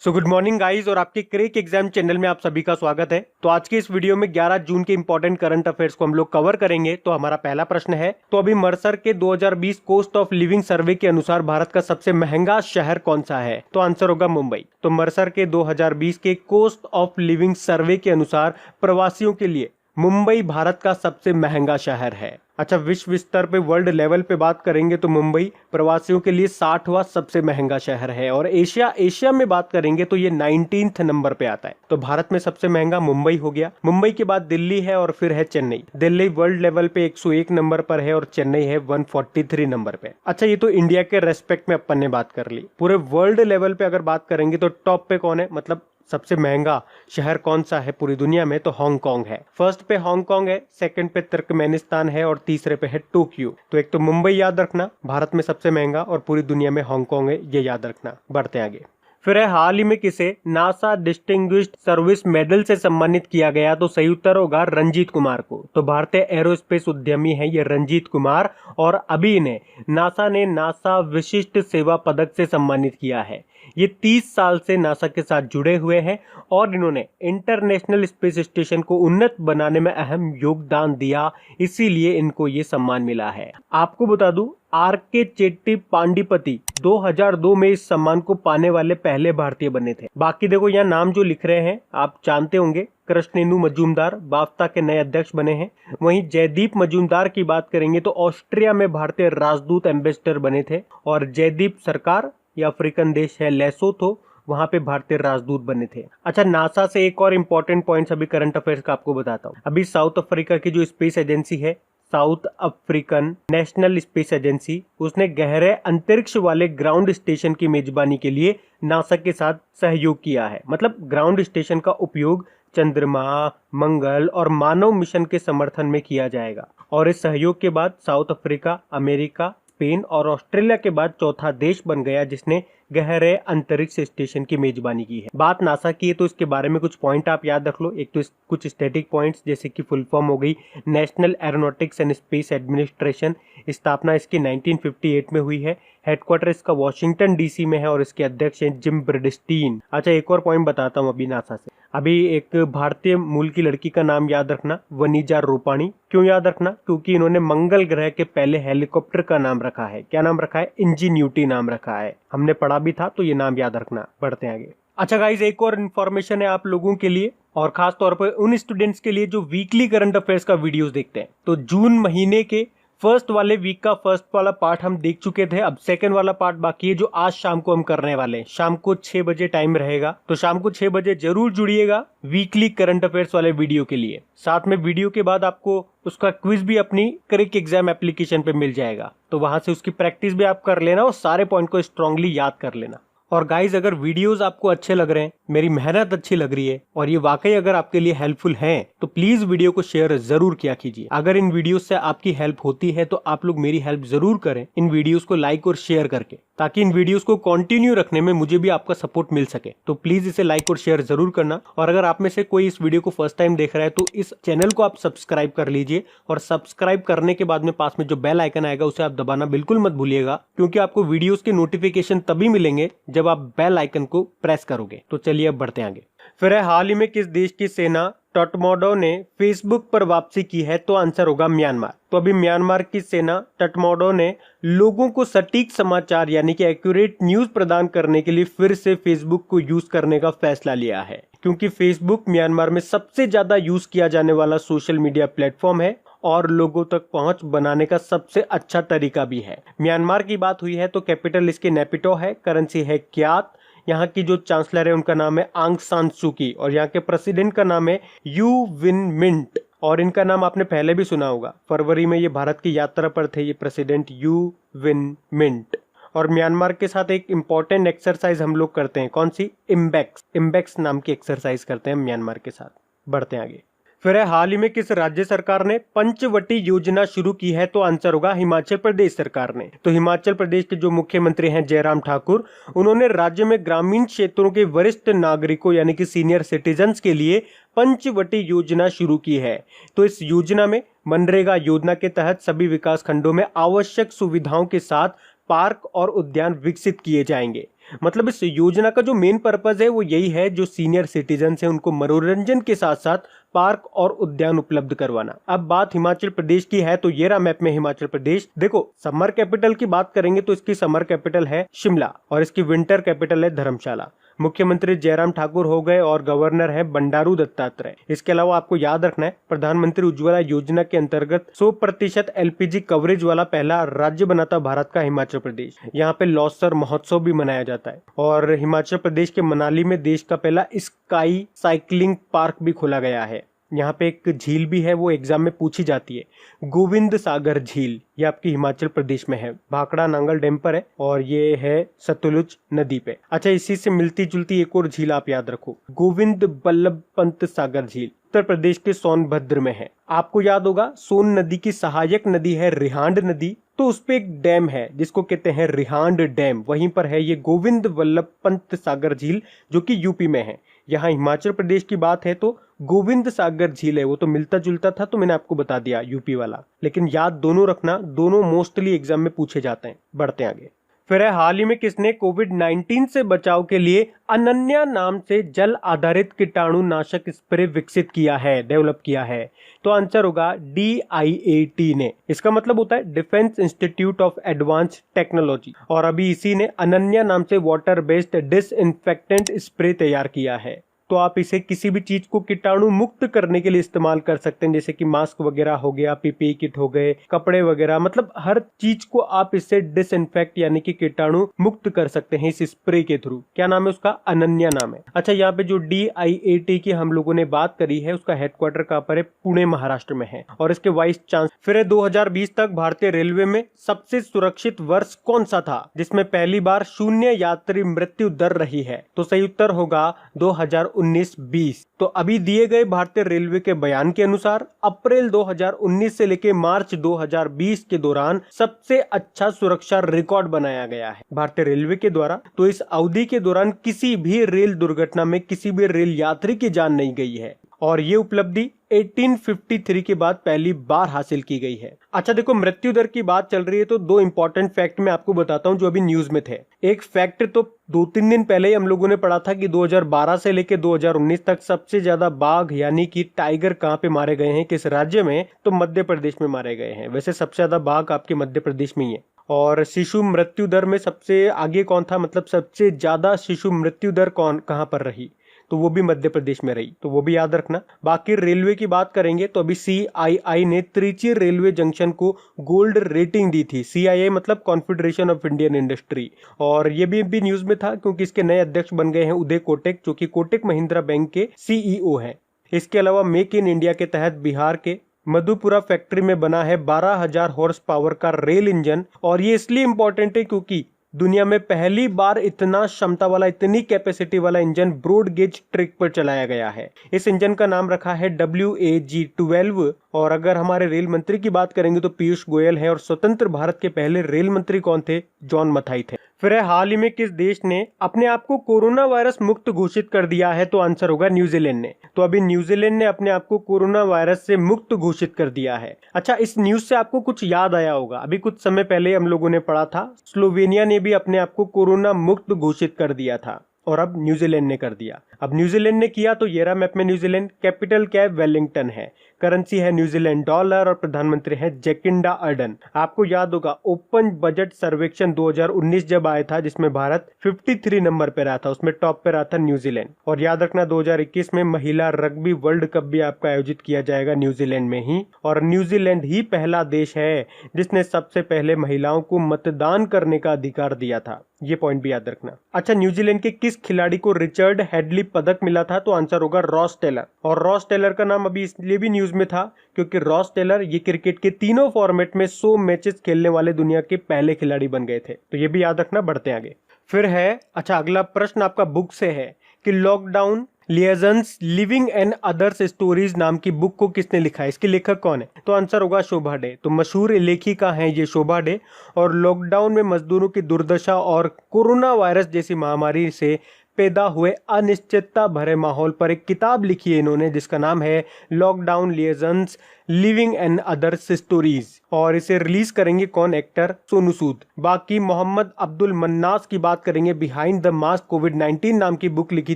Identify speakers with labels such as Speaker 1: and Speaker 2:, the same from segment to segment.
Speaker 1: Good morning guys और आपके crack exam channel में आप सभी का स्वागत है। तो आज के इस वीडियो में 11 जून के इंपॉर्टेंट करंट अफेयर्स को हम लोग कवर करेंगे। तो हमारा पहला प्रश्न है, तो अभी मर्सर के 2020 कॉस्ट ऑफ लिविंग सर्वे के अनुसार भारत का सबसे महंगा शहर कौन सा है? तो आंसर होगा मुंबई। तो मर्सर के 2020 के कॉस्ट ऑफ लिविंग सर्वे के अनुसार प्रवासियों के लिए मुंबई भारत का सबसे महंगा शहर है। अच्छा, विश्व स्तर पे वर्ल्ड लेवल पे बात करेंगे तो मुंबई प्रवासियों के लिए 60वां सबसे महंगा शहर है। और एशिया में बात करेंगे तो ये 19th नंबर पे आता है। तो भारत में सबसे महंगा मुंबई हो गया। मुंबई के बाद दिल्ली है और फिर है चेन्नई। दिल्ली वर्ल्ड लेवल पे 101 नंबर पर है और चेन्नई है 143 नंबर पे। अच्छा, ये तो इंडिया के रेस्पेक्ट में अपन ने बात कर ली। पूरे वर्ल्ड लेवल पे अगर बात करेंगे तो टॉप पे कौन है, मतलब सबसे महंगा शहर कौन सा है पूरी दुनिया में? तो हांगकांग है। फर्स्ट पे हांगकांग है, सेकंड पे तुर्कमेनिस्तान है और तीसरे पे है टोक्यो। तो एक तो मुंबई याद रखना भारत में सबसे महंगा और पूरी दुनिया में हांगकांग है, ये याद रखना। बढ़ते आगे। फिर है, हाल ही में किसे नासा डिस्टिंग्विश्ड सर्विस मेडल से सम्मानित किया गया? तो सही उत्तर होगा रंजीत कुमार को। तो भारतीय एरोस्पेस उद्यमी है ये रंजीत कुमार और अभी इन्हें नासा ने नासा विशिष्ट सेवा पदक से सम्मानित किया है। ये 30 साल से नासा के साथ जुड़े हुए हैं और इन्होंने इंटरनेशनल स्पेस स्टेशन को उन्नत बनाने में अहम योगदान दिया, इसीलिए इनको ये सम्मान मिला है। आपको बता दूं, आर.के. चेट्टी पांडिपति 2002 में इस सम्मान को पाने वाले पहले भारतीय बने थे। बाकी देखो यहाँ नाम जो लिख रहे हैं आप जानते होंगे, कृष्णेंदु मजूमदार बाफ्ता के नए अध्यक्ष बने हैं। वहीं जयदीप मजूमदार की बात करेंगे तो ऑस्ट्रिया में भारतीय राजदूत एम्बेसडर बने थे और जयदीप सरकार ये अफ्रीकन देश है लेसोथो, वहां पे भारतीय राजदूत बने थे। अच्छा, नासा से एक और इंपॉर्टेंट पॉइंट्स अभी करंट अफेयर्स का आपको बताता हूँ। अभी साउथ अफ्रीका की जो स्पेस एजेंसी है, south African national space agency, उसने गहरे अंतरिक्ष वाले ग्राउंड स्टेशन की मेजबानी के लिए नासा के साथ सहयोग किया है। मतलब ग्राउंड स्टेशन का उपयोग चंद्रमा, मंगल और मानव मिशन के समर्थन में किया जाएगा। और इस सहयोग के बाद साउथ अफ्रीका, अमेरिका, स्पेन और ऑस्ट्रेलिया के बाद चौथा देश बन गया जिसने गहरे अंतरिक्ष स्टेशन की मेजबानी की है। बात नासा की है तो इसके बारे में कुछ पॉइंट आप याद रख लो। एक तो कुछ स्टैटिक पॉइंट्स, जैसे कि फुल फॉर्म हो गई national aeronautics and space administration. स्थापना इसकी 1958 में हुई है। हेडक्वार्टर इसका वॉशिंगटन डीसी में है और इसके अध्यक्ष हैं जिम ब्रिडस्टीन। अच्छा, एक और पॉइंट बताता हूँ अभी नासा से। अभी एक भारतीय मूल की लड़की का नाम याद रखना, वनीजा रूपाणी। क्यों याद रखना? क्योंकि इन्होंने मंगल ग्रह के पहले हेलीकॉप्टर का नाम रखा है। क्या नाम रखा है? इंजीन्यूटी नाम रखा है। हमने पढ़ा भी था, तो ये नाम याद रखना। बढ़ते हैं आगे। अच्छा गाइस, एक और इन्फॉर्मेशन है आप लोगों के लिए और खास तौर पर उन स्टूडेंट्स के लिए जो वीकली करंट अफेयर्स का वीडियोस देखते हैं। तो जून महीने के फर्स्ट वाले वीक का फर्स्ट वाला पार्ट हम देख चुके थे। अब सेकंड वाला पार्ट बाकी है जो आज शाम को हम करने वाले हैं। शाम को 6 बजे टाइम रहेगा, तो शाम को 6 बजे जरूर जुड़िएगा वीकली करंट अफेयर्स वाले वीडियो के लिए। साथ में वीडियो के बाद आपको उसका क्विज भी अपनी क्रिक एग्जाम एप्लीकेशन पे मिल जाएगा, तो वहां से उसकी प्रैक्टिस भी आप कर लेना और सारे पॉइंट को स्ट्रांगली याद कर लेना। और गाइज, अगर वीडियोस आपको अच्छे लग रहे हैं, मेरी मेहनत अच्छी लग रही है और ये वाकई अगर आपके लिए हेल्पफुल हैं, तो प्लीज वीडियो को शेयर जरूर किया कीजिए। अगर इन वीडियोस से आपकी हेल्प होती है तो आप लोग मेरी हेल्प जरूर करें इन वीडियोस को लाइक और शेयर करके, ताकि इन वीडियोस को कंटिन्यू रखने में मुझे भी आपका सपोर्ट मिल सके। तो प्लीज इसे लाइक और शेयर जरूर करना। और अगर आप में से कोई इस वीडियो को फर्स्ट टाइम देख रहा है तो इस चैनल को आप सब्सक्राइब कर लीजिए और सब्सक्राइब करने के बाद में पास में जो बेल आइकन आएगा उसे आप दबाना बिल्कुल मत भूलिएगा, क्योंकि आपको वीडियोस के नोटिफिकेशन तभी मिलेंगे जब आप बेल आइकन को प्रेस करोगे। तो चलिए अब बढ़ते हैं आगे। फिर है, हाल ही में किस देश की सेना टटमोडो ने फेसबुक पर वापसी की है? तो आंसर होगा म्यांमार। तो अभी म्यांमार की सेना टटमोडो ने लोगों को सटीक समाचार यानी कि एक्यूरेट न्यूज प्रदान करने के लिए फिर से फेसबुक को यूज करने का फैसला लिया है, क्योंकि फेसबुक म्यांमार में सबसे ज्यादा यूज किया जाने वाला सोशल मीडिया प्लेटफॉर्म है और लोगों तक पहुंच बनाने का सबसे अच्छा तरीका भी है। म्यांमार की बात हुई है तो कैपिटल इसके नेपिटो है, करेंसी है क्यात। यहाँ की जो चांसलर है उनका नाम है आंग सान सू की और यहाँ के प्रेसिडेंट का नाम है यू विन मिंट। और इनका नाम आपने पहले भी सुना होगा, फरवरी में ये भारत की यात्रा पर थे ये प्रेसिडेंट यू विन मिंट। और म्यांमार के साथ एक इंपॉर्टेंट एक्सरसाइज हम लोग करते हैं, कौन सी? इम्बेक्स नाम की एक्सरसाइज करते हैं म्यांमार के साथ। बढ़ते हैं आगे। फिर है, हाल ही में किस राज्य सरकार ने पंचवटी योजना शुरू की है? तो आंसर होगा हिमाचल प्रदेश सरकार ने। तो हिमाचल प्रदेश के जो मुख्यमंत्री हैं जयराम ठाकुर, उन्होंने राज्य में ग्रामीण क्षेत्रों के वरिष्ठ नागरिकों यानी कि सीनियर सिटीजन्स के लिए पंचवटी योजना शुरू की है। तो इस योजना में मनरेगा योजना के तहत सभी विकास खंडों में आवश्यक सुविधाओं के साथ पार्क और उद्यान विकसित किए जाएंगे। मतलब इस योजना का जो मेन पर्पज है वो यही है, जो सीनियर सिटीजन है उनको मनोरंजन के साथ साथ पार्क और उद्यान उपलब्ध करवाना। अब बात हिमाचल प्रदेश की है तो ये रहा मैप में हिमाचल प्रदेश। देखो समर कैपिटल की बात करेंगे तो इसकी समर कैपिटल है शिमला और इसकी विंटर कैपिटल है धर्मशाला। मुख्यमंत्री जयराम ठाकुर हो गए और गवर्नर है बंडारू दत्तात्रेय। इसके अलावा आपको याद रखना है, प्रधानमंत्री उज्ज्वला योजना के अंतर्गत 100% एलपीजी कवरेज वाला पहला राज्य बना था भारत का हिमाचल प्रदेश। यहाँ पे लॉसर महोत्सव भी मनाया जाता है और हिमाचल प्रदेश के मनाली में देश का पहला स्काई साइकिलिंग पार्क भी खोला गया है। यहाँ पे एक झील भी है, वो एग्जाम में पूछी जाती है, गोविंद सागर झील। ये आपकी हिमाचल प्रदेश में है, भाखड़ा नांगल डैम पर है और ये है सतलुज नदी पे। अच्छा, इसी से मिलती जुलती एक और झील आप याद रखो, गोविंद बल्लभ पंत सागर झील, उत्तर प्रदेश के सोनभद्र में है। आपको याद होगा सोन नदी की सहायक नदी है रिहांड नदी, तो उस पे एक डैम है जिसको कहते हैं रिहांड डैम, वहीं पर है ये गोविंद बल्लभ पंत सागर झील जो कि यूपी में है। यहाँ हिमाचल प्रदेश की बात है तो गोविंद सागर झील है, वो तो मिलता जुलता था तो मैंने आपको बता दिया यूपी वाला, लेकिन याद दोनों रखना, दोनों मोस्टली एग्जाम में पूछे जाते हैं। बढ़ते आगे। फिर है हाल ही में किसने कोविड-19 से बचाव के लिए अनन्या नाम से जल आधारित कीटाणुनाशक स्प्रे विकसित किया है, डेवलप किया है? तो आंसर होगा DIAT ने। इसका मतलब होता है defence institute of advance technology, और अभी इसी ने अनन्या नाम से वाटर बेस्ड डिसइंफेक्टेंट स्प्रे तैयार किया है। तो आप इसे किसी भी चीज को कीटाणु मुक्त करने के लिए इस्तेमाल कर सकते हैं, जैसे कि मास्क वगैरह हो गया, PPE किट हो गए, कपड़े वगैरह, मतलब हर चीज को आप इससे डिसइंफेक्ट यानी कि कीटाणु मुक्त कर सकते हैं इस स्प्रे के थ्रू। क्या नाम है उसका? अनन्या नाम है। अच्छा, यहाँ पे जो DIAT की हम लोगों ने बात करी है उसका हेडक्वार्टर कहाँ पर है? पुणे महाराष्ट्र में है और इसके वाइस चांसलर। फिर 2020 तक भारतीय रेलवे में सबसे सुरक्षित वर्ष कौन सा था जिसमें पहली बार शून्य यात्री मृत्यु दर रही है? तो सही उत्तर होगा 2019-20। तो अभी दिए गए भारतीय रेलवे के बयान के अनुसार अप्रैल 2019 से लेकर मार्च 2020 के दौरान सबसे अच्छा सुरक्षा रिकॉर्ड बनाया गया है भारतीय रेलवे के द्वारा। तो इस अवधि के दौरान किसी भी रेल दुर्घटना में किसी भी रेल यात्री की जान नहीं गई है और ये उपलब्धि 1853 के बाद पहली बार हासिल की गई है। अच्छा देखो, मृत्यु दर की बात चल रही है तो दो इंपॉर्टेंट फैक्ट मैं आपको बताता हूं जो अभी न्यूज में थे। एक फैक्ट तो 2-3 दिन पहले ही हम लोगों ने पढ़ा था कि 2012 से लेकर 2019 तक सबसे ज्यादा बाघ यानी कि टाइगर कहां पे मारे गए हैं, किस राज्य में? तो मध्य प्रदेश में मारे गए हैं। वैसे सबसे ज्यादा बाघ आपके मध्य प्रदेश में ही है। और शिशु मृत्यु दर में सबसे आगे कौन था, मतलब सबसे ज्यादा शिशु मृत्यु दर कहां पर रही? तो वो भी मध्य प्रदेश में रही, तो वो भी याद रखना। बाकी रेलवे की बात करेंगे तो अभी CII ने त्रिची रेलवे जंक्शन को गोल्ड रेटिंग दी थी। CII मतलब कॉन्फेडरेशन ऑफ इंडियन इंडस्ट्री, और ये भी न्यूज में था क्योंकि इसके नए अध्यक्ष बन गए हैं उदय कोटक, जो कि कोटक महिंद्रा बैंक के CEO है। इसके अलावा मेक इन इंडिया के तहत बिहार के मधुपुरा फैक्ट्री में बना है 12,000 हॉर्स पावर का रेल इंजन, और ये इसलिए इंपॉर्टेंट है क्योंकि दुनिया में पहली बार इतना क्षमता वाला, इतनी कैपेसिटी वाला इंजन ब्रॉड गेज ट्रैक पर चलाया गया है। इस इंजन का नाम रखा है WAG-12। और अगर हमारे रेल मंत्री की बात करेंगे तो पीयूष गोयल है, और स्वतंत्र भारत के पहले रेल मंत्री कौन थे? जॉन मथाई थे। फिर हाल ही में किस देश ने अपने आप को कोरोना वायरस मुक्त घोषित कर दिया है? तो आंसर होगा न्यूजीलैंड ने। तो अभी न्यूजीलैंड ने अपने आप को कोरोना वायरस से मुक्त घोषित कर दिया है। अच्छा, इस न्यूज से आपको कुछ याद आया होगा, अभी कुछ समय पहले हम लोगों ने पढ़ा था स्लोवेनिया ने भी अपने आप को कोरोना मुक्त घोषित कर दिया था, और अब न्यूजीलैंड ने कर दिया। अब न्यूजीलैंड ने किया तो ये रहा मैप में न्यूजीलैंड। कैपिटल क्या है? वेलिंगटन है। करेंसी है न्यूजीलैंड डॉलर और प्रधानमंत्री है जैकिंडा अर्डन। आपको याद होगा ओपन बजट सर्वेक्षण 2019 जब आया था जिसमें भारत 53 नंबर पे रहा था, उसमें टॉप पे रहा था न्यूजीलैंड। और याद रखना 2021 में महिला रग्बी वर्ल्ड कप भी आपका आयोजित किया जाएगा न्यूजीलैंड में ही, और न्यूजीलैंड ही पहला देश है जिसने सबसे पहले महिलाओं को मतदान करने का अधिकार दिया था। ये पॉइंट भी याद रखना। अच्छा, न्यूजीलैंड के किस खिलाड़ी को रिचर्ड हेडली पदक मिला था? तो आंसर होगा रॉस टेलर। और रॉस टेलर का नाम अभी इसलिए भी न्यूज में था क्योंकि रॉस टेलर ये क्रिकेट के तीनों फॉर्मेट में 100 मैचेस खेलने वाले दुनिया के पहले खिलाड़ी बन गए थे। तो ये भी याद रखना। बढ़ते आगे। फिर है, अच्छा अगला प्रश्न आपका बुक से है कि lockdown liaisons living and others stories नाम की बुक को किसने लिखा है? इसके लेखक कौन है? तो आंसर होगा शोभा डे। तो मशहूर लेखिका हैं ये शोभा डे, और लॉकडाउन में मजदूरों की दुर्दशा और कोरोना वायरस जैसी महामारी से पैदा हुए अनिश्चितता भरे माहौल पर एक किताब लिखी है इन्होंने, जिसका नाम है lockdown liaisons living and others stories. और इसे रिलीज करेंगे कौन? एक्टर सोनू सूद। बाकी मोहम्मद अब्दुल मन्नास की बात करेंगे, बिहाइंड द मास्क कोविड-19 नाम की बुक लिखी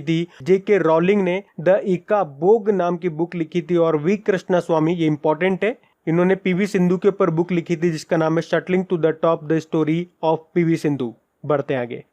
Speaker 1: थी। जेके रॉलिंग ने द इका बोग नाम की बुक लिखी थी। और वी कृष्णा स्वामी, ये इंपॉर्टेंट है, इन्होंने पीवी सिंधु के ऊपर बुक लिखी थी जिसका नाम है shuttling to the top the story of PV Sindhu. बढ़ते आगे।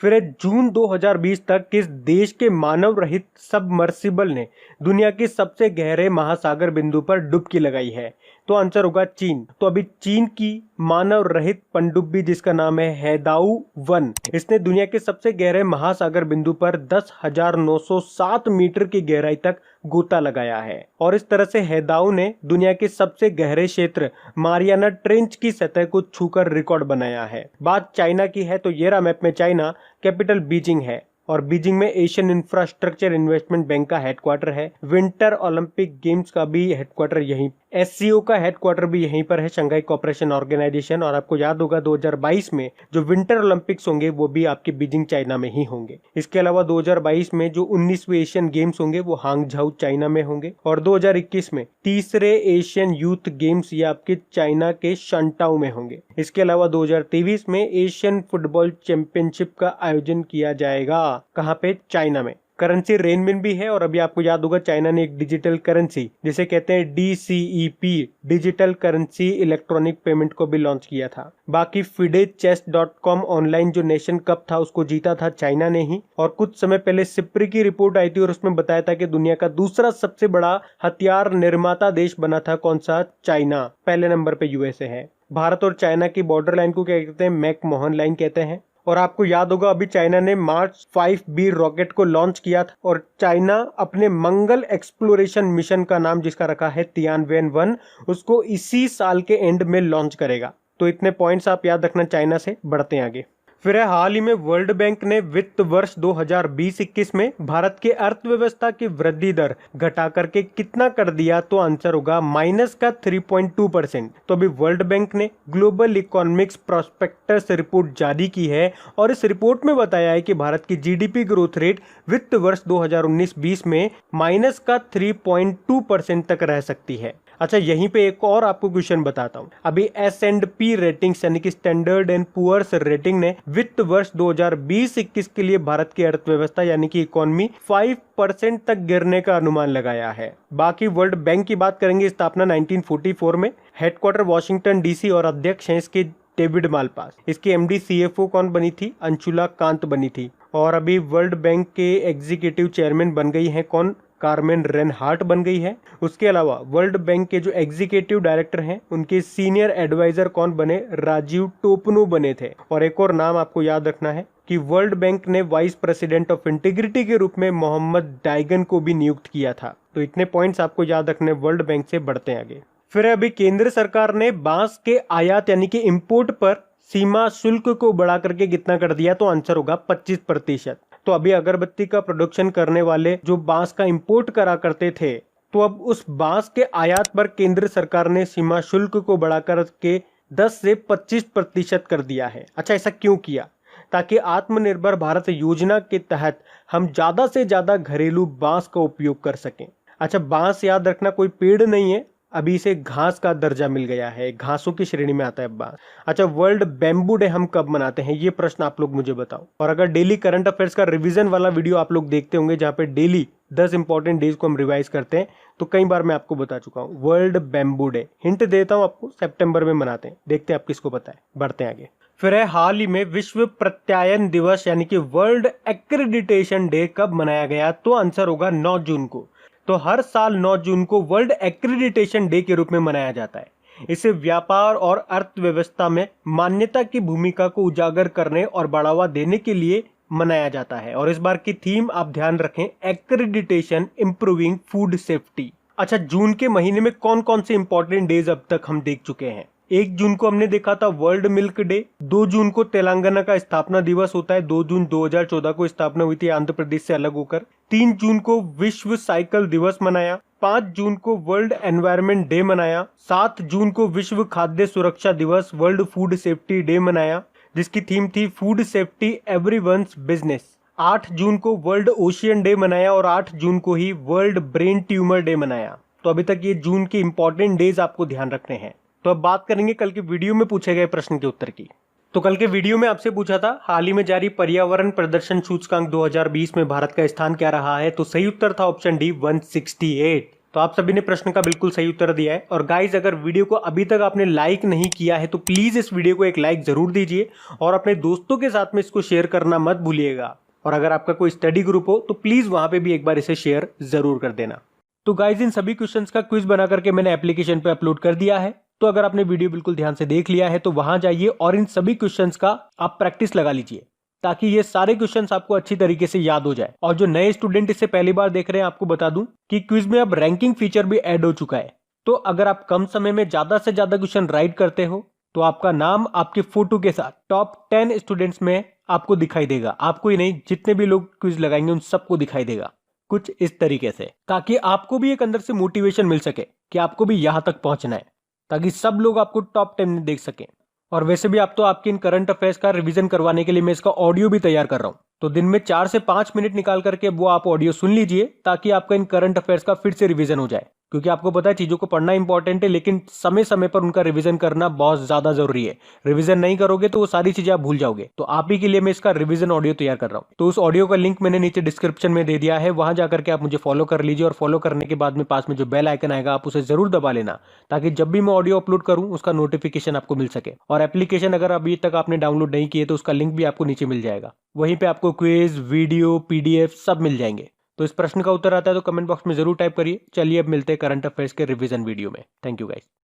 Speaker 1: फिर है जून 2020 तक किस देश के मानव रहित सबमर्सिबल ने दुनिया के सबसे गहरे महासागर बिंदु पर डुबकी लगाई है? तो आंसर होगा चीन। तो अभी चीन की मानव रहित पनडुब्बी जिसका नाम है हैदाऊ 1, इसने दुनिया के सबसे गहरे महासागर बिंदु पर 10,907 मीटर की गहराई तक गोता लगाया है। और इस तरह से हैदाऊ ने दुनिया के सबसे गहरे क्षेत्र मारियाना ट्रेंच की सतह को छूकर रिकॉर्ड बनाया है। बात चाइना की है तो ये रहा मैप में चाइना, कैपिटल बीजिंग है। और बीजिंग में एशियन इंफ्रास्ट्रक्चर इन्वेस्टमेंट बैंक का हेडक्वार्टर है। विंटर ओलंपिक गेम्स का भी हेडक्वार्टर यहीं, एससीओ का हेडक्वार्टर भी यहीं पर है, शंघाई कोऑपरेशन ऑर्गेनाइजेशन। और आपको याद होगा 2022 में जो विंटर ओलंपिक्स होंगे वो भी आपके बीजिंग चाइना में ही होंगे। इसके अलावा 2022 में जो 19वें एशियन गेम्स होंगे वो हांगझाऊ चाइना में होंगे। और 2021 में तीसरे एशियन यूथ गेम्स ये आपके चाइना के शंटाऊ में होंगे। इसके अलावा 2023 में एशियन फुटबॉल चैंपियनशिप का आयोजन किया जाएगा। कहाँ पे? चाइना में। करेंसी रेनमिन भी है। और अभी आपको याद होगा चाइना ने एक डिजिटल करेंसी जिसे कहते हैं DCEP, digital currency electronic payment को भी लॉन्च किया था। बाकी FIDE-Chess.com ऑनलाइन जो नेशन कप था उसको जीता था चाइना ने ही। और कुछ समय पहले सिप्री की रिपोर्ट आई थी और उसमें बताया था कि दुनिया का दूसरा सबसे बड़ा हथियार निर्माता देश बना था कौन सा? चाइना। पहले नंबर पे USA है। भारत और चाइना की बॉर्डर लाइन को क्या कहते हैं? मैक-मोहन लाइन कहते हैं। और आपको याद होगा अभी चाइना ने मार्स 5B रॉकेट को लॉन्च किया था। और चाइना अपने मंगल एक्सप्लोरेशन मिशन का नाम जिसका रखा है तियानवेन-1, उसको इसी साल के एंड में लॉन्च करेगा। तो इतने पॉइंट्स आप याद रखना चाइना से। बढ़ते हैं आगे। फिर है हाल ही में वर्ल्ड बैंक ने वित्त वर्ष 2020-21 में भारत के अर्थव्यवस्था की वृद्धि दर घटा करके कितना कर दिया? तो आंसर होगा -3.2%। तो अभी वर्ल्ड बैंक ने ग्लोबल इकोनॉमिक्स प्रोस्पेक्टस रिपोर्ट जारी की है और इस रिपोर्ट में बताया है कि भारत की जीडीपी ग्रोथ रेट वित्त वर्ष 2019-20 में -3.2% तक रह सकती है। अच्छा, यहीं पे एक और आपको क्वेश्चन बताता हूं। अभी S&P रेटिंग्स यानी कि स्टैंडर्ड एंड पुअर्स रेटिंग ने वित्त वर्ष 2020-21 के लिए भारत की अर्थव्यवस्था यानी कि इकोनॉमी 5% तक गिरने का अनुमान लगाया है। बाकी वर्ल्ड बैंक की बात करेंगे, स्थापना 1944 में, हेडक्वार्टर वॉशिंगटन DC और अध्यक्ष हैं इसके डेविड मालपास। इसकी MD CFO कौन बनी थी? अंशुला कांत बनी थी। और अभी वर्ल्ड बैंक के एग्जीक्यूटिव चेयरमैन बन गई है कौन? कार्मेन रेनहार्ट बन गई है। उसके अलावा वर्ल्ड बैंक के जो एग्जीक्यूटिव डायरेक्टर हैं उनके सीनियर एडवाइजर कौन बने? राजीव टोपनो बने थे। और एक और नाम आपको याद रखना है कि वर्ल्ड बैंक ने वाइस प्रेसिडेंट ऑफ इंटीग्रिटी के रूप में मोहम्मद डाइगन को भी नियुक्त किया था। तो इतने पॉइंट्स आपको याद रखने वर्ल्ड बैंक से। बढ़ते हैं आगे। फिर अभी केंद्र सरकार ने बांस के आयात यानी कि इंपोर्ट पर सीमा शुल्क को बढ़ा करके कितना कर दिया? तो आंसर होगा 25%। तो अभी अगरबत्ती का प्रोडक्शन करने वाले जो बांस का इंपोर्ट करा करते थे, तो अब उस बांस के आयात पर केंद्र सरकार ने सीमा शुल्क को बढ़ाकर के 10 से 25% कर दिया है। अच्छा, ऐसा क्यों किया? ताकि आत्मनिर्भर भारत योजना के तहत हम ज्यादा से ज्यादा घरेलू बांस का उपयोग कर सकें। अच्छा, बांस याद रखना कोई पेड़ नहीं है, अभी इसे घास का दर्जा मिल गया है, घासों की श्रेणी में आता है बांस। अच्छा, वर्ल्ड बैम्बू डे हम कब मनाते हैं? ये प्रश्न आप लोग मुझे बताओ। और अगर डेली करंट अफेयर्स का रिवीजन वाला वीडियो आप लोग देखते होंगे जहां पे डेली 10 इंपॉर्टेंट डेज को हम रिवाइज करते हैं, तो कई बार मैं आपको बता चुका हूं। वर्ल्ड बैम्बू डे हिंट देता हूं आपको, सितंबर में मनाते हैं। देखते हैं आप किसको पता है। बढ़ते हैं आगे। फिर है हाल ही में विश्व प्रत्यायन दिवस यानी कि वर्ल्ड एक्रेडिटेशन डे कब मनाया गया? तो आंसर होगा 9 जून को। तो हर साल 9 जून को वर्ल्ड एक्रेडिटेशन डे के रूप में मनाया जाता है। इसे व्यापार और अर्थव्यवस्था में मान्यता की भूमिका को उजागर करने और बढ़ावा देने के लिए मनाया जाता है। और इस बार की थीम आप ध्यान रखें, एक्रेडिटेशन इंप्रूविंग फूड सेफ्टी। अच्छा, जून के महीने में कौन कौन से इंपॉर्टेंट डेज अब तक हम देख चुके हैं? 1 जून को हमने देखा था वर्ल्ड मिल्क डे। 2 जून को तेलंगाना का स्थापना दिवस होता है। 2 जून 2014 को स्थापना हुई थी आंध्र प्रदेश से अलग होकर। 3 जून को विश्व साइकिल दिवस मनाया। 5 जून को वर्ल्ड एनवायरनमेंट डे मनाया। 7 जून को विश्व खाद्य सुरक्षा दिवस वर्ल्ड फूड सेफ्टी डे मनाया, जिसकी थीम थी फूड सेफ्टी एवरीवन्स बिजनेस। 8 जून को वर्ल्ड ओशियन डे मनाया और 8 जून को ही वर्ल्ड ब्रेन ट्यूमर डे मनाया। तो अभी तक ये जून के इंपॉर्टेंट डेज आपको ध्यान रखने हैं। तो अब बात करेंगे कल के वीडियो में पूछे गए प्रश्न के उत्तर की। तो कल के वीडियो में आपसे पूछा था हाल ही में जारी पर्यावरण प्रदर्शन सूचकांक 2020 में भारत का स्थान क्या रहा है। तो सही उत्तर था ऑप्शन डी 168। तो आप सभी ने प्रश्न का बिल्कुल सही उत्तर दिया है। और गाइज, अगर वीडियो को अभी तक आपने लाइक नहीं किया है तो प्लीज इस वीडियो को एक लाइक जरूर दीजिए और अपने दोस्तों के साथ में इसको शेयर करना मत भूलिएगा। और अगर आपका कोई स्टडी ग्रुप हो तो प्लीज वहां पे भी एक बार इसे शेयर जरूर कर देना। तो गाइज, इन सभी क्वेश्चंस का क्विज बना करके मैंने एप्लीकेशन पे अपलोड कर दिया है। तो अगर आपने वीडियो बिल्कुल ध्यान से देख लिया है तो वहां जाइए और इन सभी क्वेश्चंस का आप प्रैक्टिस लगा लीजिए, ताकि ये सारे क्वेश्चंस आपको अच्छी तरीके से याद हो जाए। और जो नए स्टूडेंट इससे पहली बार देख रहे हैं, आपको बता दूं कि क्विज में अब रैंकिंग फीचर भी ऐड हो चुका है। तो अगर आप कम समय में ज्यादा से ज्यादा क्वेश्चन राइट करते हो तो आपका नाम आपके फोटो के साथ टॉप 10 स्टूडेंट्स में आपको दिखाई देगा। आपको ही नहीं, जितने भी लोग क्विज लगाएंगे उन सबको दिखाई देगा कुछ इस तरीके से, ताकि आपको भी एक अंदर से मोटिवेशन मिल सके कि आपको भी यहां तक पहुंचना है, ताकि सब लोग आपको टॉप 10 में देख सकें। और वैसे भी आप तो आपके इन करंट अफेयर्स का रिवीजन करवाने के लिए मैं इसका ऑडियो भी तैयार कर रहा हूं। तो दिन में 4 से 5 मिनट निकाल करके वो आप ऑडियो सुन लीजिए, ताकि आपका इन करंट अफेयर्स का फिर से रिवीजन हो जाए। क्योंकि आपको पता है चीजों को पढ़ना इंपॉर्टेंट है, लेकिन समय समय पर उनका रिवीजन करना बहुत ज्यादा जरूरी है। रिवीजन नहीं करोगे तो वो सारी चीजें आप भूल जाओगे। तो आप ही के लिए मैं इसका रिवीजन ऑडियो तैयार कर रहा हूँ। तो उस ऑडियो का लिंक मैंने नीचे डिस्क्रिप्शन में दे दिया है, वहां जाकर के आप मुझे फॉलो कर लीजिए। और फॉलो करने के बाद में पास में जो बेल आइकन आएगा आप उसे जरूर दबा लेना, ताकि जब भी मैं ऑडियो अपलोड करूं उसका नोटिफिकेशन आपको मिल सके। और एप्लीकेशन अगर अभी तक आपने डाउनलोड नहीं किए तो उसका लिंक भी आपको नीचे मिल जाएगा। वहीं पे आपको क्विज, वीडियो, पीडीएफ सब मिल जाएंगे। तो इस प्रश्न का उत्तर आता है तो कमेंट बॉक्स में जरूर टाइप करिए। चलिए अब मिलते हैं करंट अफेयर्स के रिवीजन वीडियो में। Thank you guys.